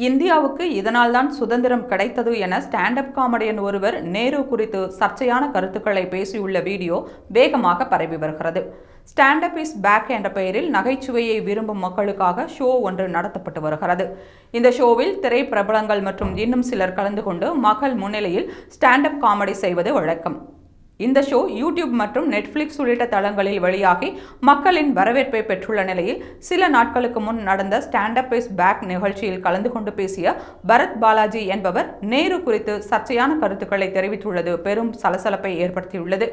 இந்தியாவுக்கு இதனால்தான் சுதந்திரம் கிடைத்தது என ஸ்டாண்ட் அப் காமெடியன் ஒருவர் நேரு குறித்து சர்ச்சையான கருத்துக்களை பேசியுள்ள வீடியோ வேகமாக பரவி வருகிறது. ஸ்டாண்ட் அப் இஸ் பேக் என்ற பெயரில் நகைச்சுவையை விரும்பும் மக்களுக்காக ஷோ ஒன்று நடத்தப்பட்டு வருகிறது. இந்த ஷோவில் திரைப்பிரபலங்கள் மற்றும் இன்னும் சிலர் கலந்து கொண்டு மக்கள் முன்னிலையில் ஸ்டாண்ட் அப் காமெடி செய்வது வழக்கம். இந்த ஷோ யூடியூப் மற்றும் நெட்ஃபிளிக்ஸ் உள்ளிட்ட தளங்களில் வெளியாகி மக்களின் வரவேற்பை பெற்றுள்ள நிலையில் சில நாட்களுக்கு முன் நடந்த ஸ்டாண்ட் அப் இஸ் பேக் நிகழ்ச்சியில் கலந்து கொண்டு பேசிய பரத் பாலாஜி என்பவர் நேரு குறித்து சர்ச்சையான கருத்துக்களை தெரிவித்துள்ளது பெரும் சலசலப்பை ஏற்படுத்தியுள்ளது.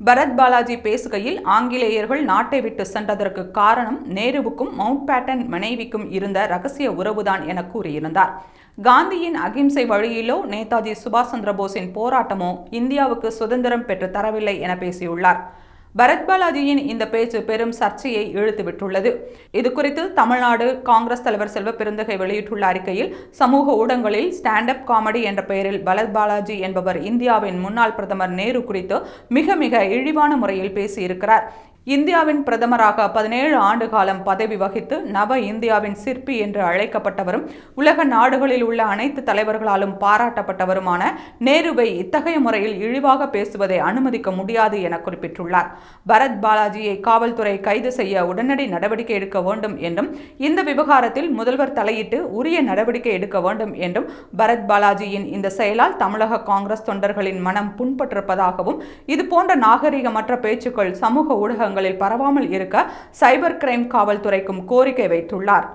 பரத் பாலாஜி பேசுகையில், ஆங்கிலேயர்கள் நாட்டை விட்டு சென்றதற்கு காரணம் நேருவுக்கும் மவுண்ட் பேட்டன் மனைவிக்கும் இருந்த ரகசிய உறவுதான் என கூறியிருந்தார். காந்தியின் அகிம்சை வழியிலோ நேதாஜி சுபாஷ் சந்திரபோஸின் போராட்டமோ இந்தியாவுக்கு சுதந்திரம் பெற்று தரவில்லை என பேசியுள்ளார். பரத் பாலாஜியின் இந்த பேச்சு பெரும் சர்ச்சையை இழுத்துவிட்டுள்ளது. இதுகுறித்து தமிழ்நாடு காங்கிரஸ் தலைவர் செல்வ பெருந்தகை வெளியிட்டுள்ள அறிக்கையில், சமூக ஊடகங்களில் ஸ்டாண்ட் அப் காமெடி என்ற பெயரில் பரத் பாலாஜி என்பவர் இந்தியாவின் முன்னாள் பிரதமர் நேரு குறித்து மிக இழிவான முறையில் பேசியிருக்கிறார். இந்தியாவின் பிரதமராக 17 ஆண்டு காலம் பதவி வகித்து நவ இந்தியாவின் சிற்பி என்று அழைக்கப்பட்டவரும் உலக நாடுகளில் உள்ள அனைத்து தலைவர்களாலும் பாராட்டப்பட்டவருமான நேருவை இத்தகைய முறையில் இழிவாக பேசுவதை அனுமதிக்க முடியாது என குறிப்பிட்டுள்ளார். பரத் பாலாஜியை காவல்துறை கைது செய்ய உடனடி நடவடிக்கை எடுக்க வேண்டும் என்றும், இந்த விவகாரத்தில் முதல்வர் தலையிட்டு உரிய நடவடிக்கை எடுக்க வேண்டும் என்றும், பரத் பாலாஜியின் இந்த செயலால் தமிழக காங்கிரஸ் தொண்டர்களின் மனம் புண்பட்டிருப்பதாகவும், இதுபோன்ற நாகரிகமற்ற பேச்சுக்கள் சமூக ஊடகங்களில் பரவாமல் இருக்க சைபர் கிரைம் காவல்துறைக்கும் கோரிக்கை வைத்துள்ளார்.